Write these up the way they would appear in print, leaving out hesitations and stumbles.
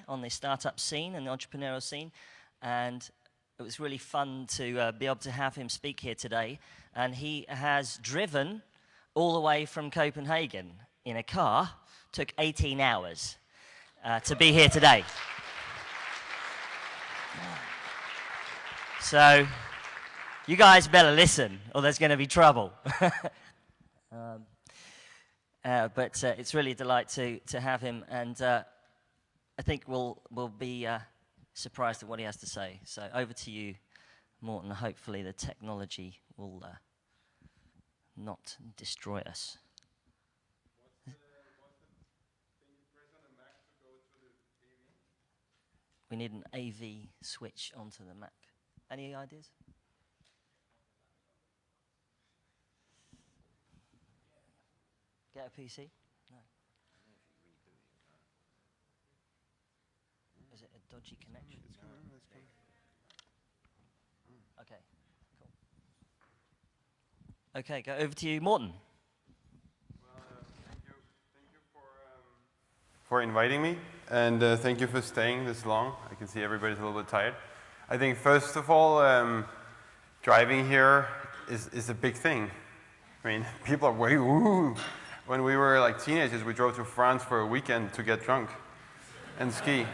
on the startup scene and the entrepreneurial scene, and it was really fun to be able to have him speak here today. And he has driven all the way from Copenhagen in a car. Took 18 hours to be here today. So you guys better listen, or there's going to be trouble. But it's really a delight to have him, and I think we'll be surprised at what he has to say. So over to you, Morten. Hopefully the technology will not destroy us. We need an AV switch onto the Mac. Any ideas? Get a PC? No. Is it a dodgy connection? Okay, cool. Okay, go over to you, Morten. Well, thank you for inviting me, and thank you for staying this long. I can see everybody's a little bit tired. I think first of all, driving here is a big thing. I mean, people are way woo. When we were like teenagers, we drove to France for a weekend to get drunk and ski.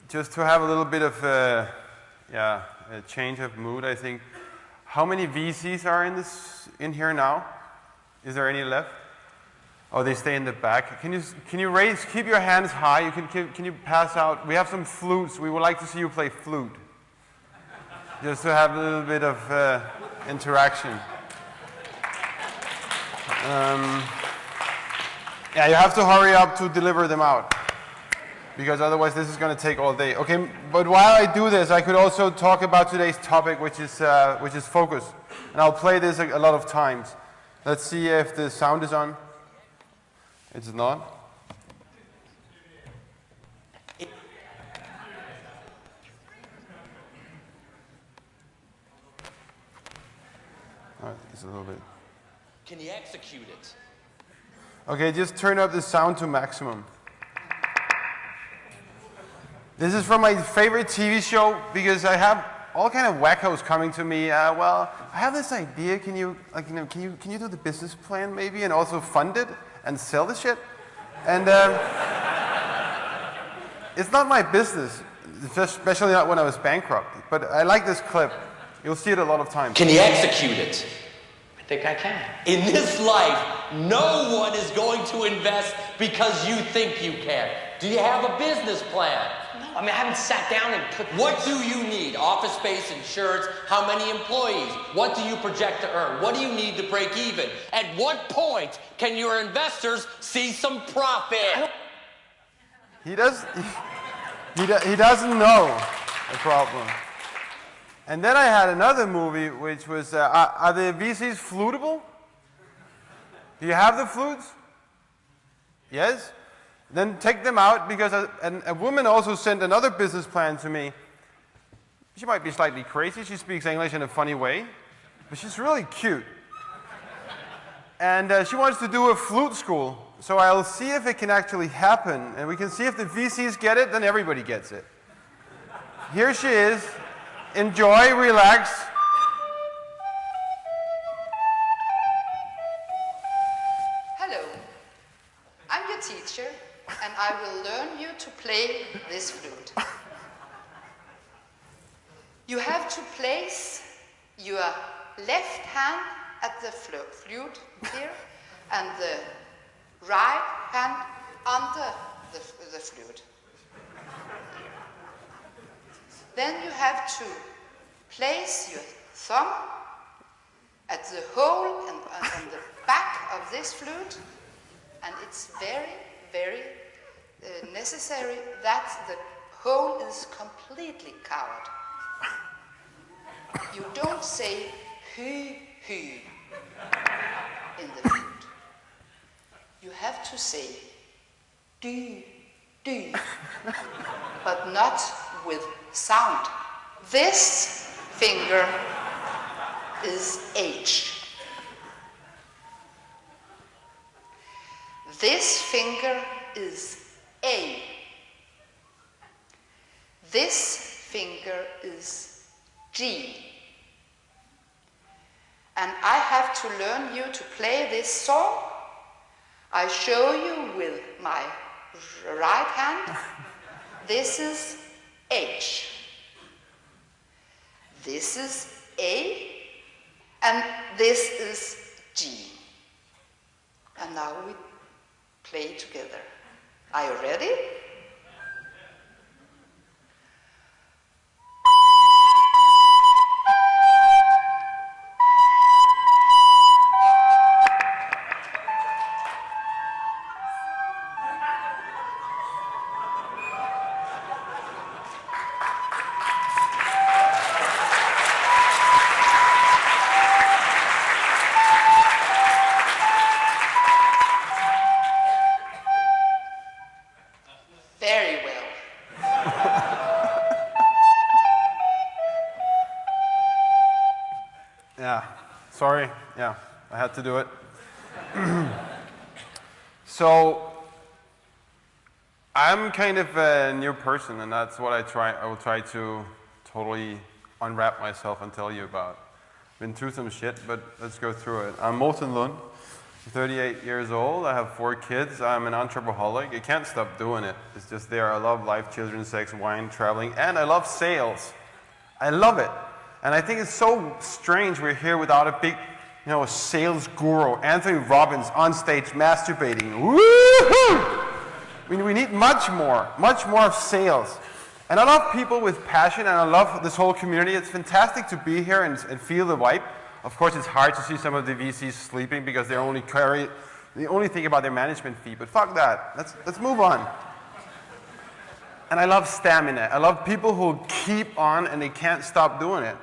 Just to have a little bit of a change of mood, I think. How many VCs are in here now? Is there any left? Oh, they stay in the back. Can you raise? Keep your hands high. Can you pass out? We have some flutes. We would like to see you play flute, just to have a little bit of interaction. Yeah, you have to hurry up to deliver them out, because otherwise this is going to take all day. Okay, but while I do this, I could also talk about today's topic, which is focus, and I'll play this a lot of times. Let's see if the sound is on. It's not. All right, it's a little bit. Can you execute it? Okay, just turn up the sound to maximum. This is from my favorite TV show, because I have all kind of wackos coming to me. Well, I have this idea. Can you do the business plan maybe, and also fund it and sell the shit? And it's not my business, especially not when I was bankrupt. But I like this clip. You'll see it a lot of times. Can you execute it? I think I can. In this life, no one is going to invest because you think you can. Do you have a business plan? No, I mean, I haven't sat down and put... What do you need? Office space, insurance, how many employees? What do you project to earn? What do you need to break even? At what point can your investors see some profit? He doesn't know the problem. And then I had another movie, which was, are the VCs flutable? Do you have the flutes? Yes? Then take them out, because a woman also sent another business plan to me. She might be slightly crazy. She speaks English in a funny way, but she's really cute. And she wants to do a flute school. So I'll see if it can actually happen, and we can see if the VCs get it, then everybody gets it. Here she is. Enjoy, relax. Hello, I'm your teacher, and I will learn you to play this flute. You have to place your left hand at the flute here, and the right hand under the flute. Then you have to place your thumb at the hole and on the back of this flute, and it's very, very necessary that the hole is completely covered. You don't say hü, hü in the flute. You have to say du, du, but not with sound. This finger is H. This finger is This finger is G. And I have to learn you to play this song. I show you with my right hand. This is H. This is A. And this is G. And now we play together. Are you ready? Very well. Yeah, sorry. Yeah, I had to do it. So, I'm kind of a new person, and that's what I will try to totally unwrap myself and tell you about. Been through some shit, but let's go through it. I'm Morten Lund. I'm 38 years old. I have 4 kids. I'm an entrepreneur. I can't stop doing it. It's just there. I love life, children, sex, wine, traveling, and I love sales. I love it. And I think it's so strange we're here without a big, sales guru, Anthony Robbins, on stage masturbating. Woohoo! We need much more of sales. And I love people with passion, and I love this whole community. It's fantastic to be here and feel the vibe. Of course, it's hard to see some of the VCs sleeping because they only think about their management fee. But fuck that. Let's move on. And I love stamina. I love people who keep on and they can't stop doing it.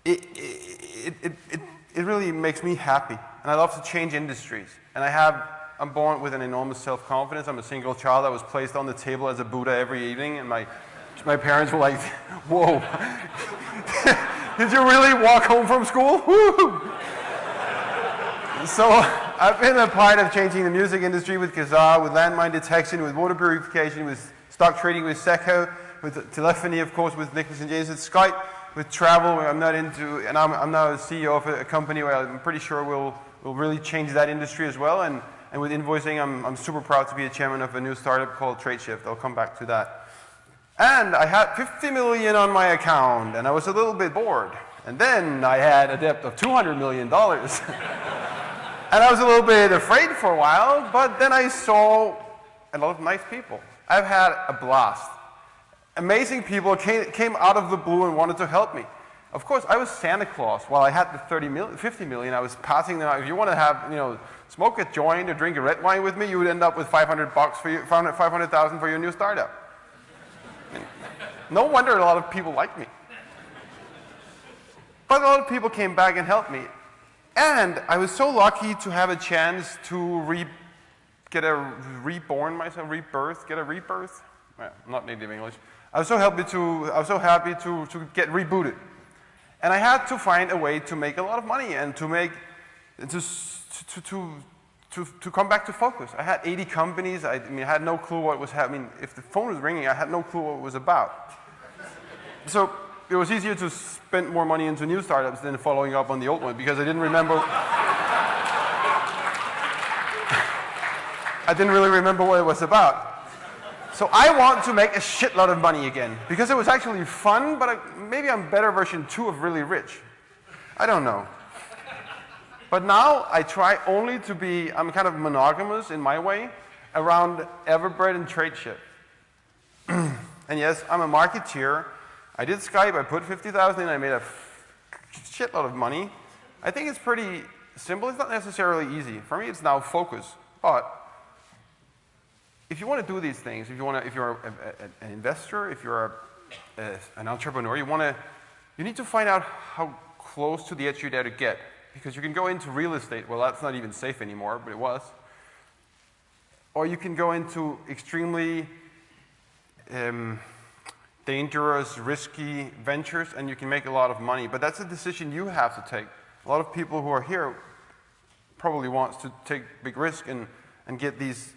It really makes me happy. And I love to change industries. And I'm born with an enormous self-confidence. I'm a single child. I was placed on the table as a Buddha every evening, and my parents were like, whoa. Did you really walk home from school? Woo! So I've been a part of changing the music industry with Kazaa, with landmine detection, with water purification, with stock trading with Seco, with telephony, of course, with Nicholas and James, with Skype, with travel, where I'm not into, and I'm now a CEO of a company where I'm pretty sure we'll really change that industry as well. And with invoicing, I'm super proud to be a chairman of a new startup called TradeShift. I'll come back to that. And I had 50 million on my account, and I was a little bit bored. And then I had a debt of $200 million. And I was a little bit afraid for a while, but then I saw a lot of nice people. I've had a blast. Amazing people came out of the blue and wanted to help me. Of course, I was Santa Claus. While I had the 50 million, I was passing them out. If you want to have, smoke a joint or drink a red wine with me, you would end up with $500,000 for your new startup. No wonder a lot of people like me. But a lot of people came back and helped me. And I was so lucky to have a chance to get a rebirth. Well, I'm not native English. I was so happy to get rebooted. And I had to find a way to make a lot of money and to come back to focus. I had 80 companies. I had no clue what was happening. If the phone was ringing, I had no clue what it was about. So it was easier to spend more money into new startups than following up on the old one because I didn't remember. I didn't really remember what it was about. So I want to make a shitload of money again because it was actually fun, but maybe I'm better version 2 of really rich. I don't know. But now I try only to be, I'm kind of monogamous in my way, around Everbread and TradeShift. And yes, I'm a marketeer. I did Skype, I put 50,000 in, I made a shitload of money. I think it's pretty simple. It's not necessarily easy. For me, it's now focus. But if you want to do these things, if you're an investor, if you're an entrepreneur, you need to find out how close to the edge you dare to get. Because you can go into real estate, well, that's not even safe anymore, but it was. Or you can go into extremely dangerous, risky ventures, and you can make a lot of money. But that's a decision you have to take. A lot of people who are here probably wants to take big risk and get these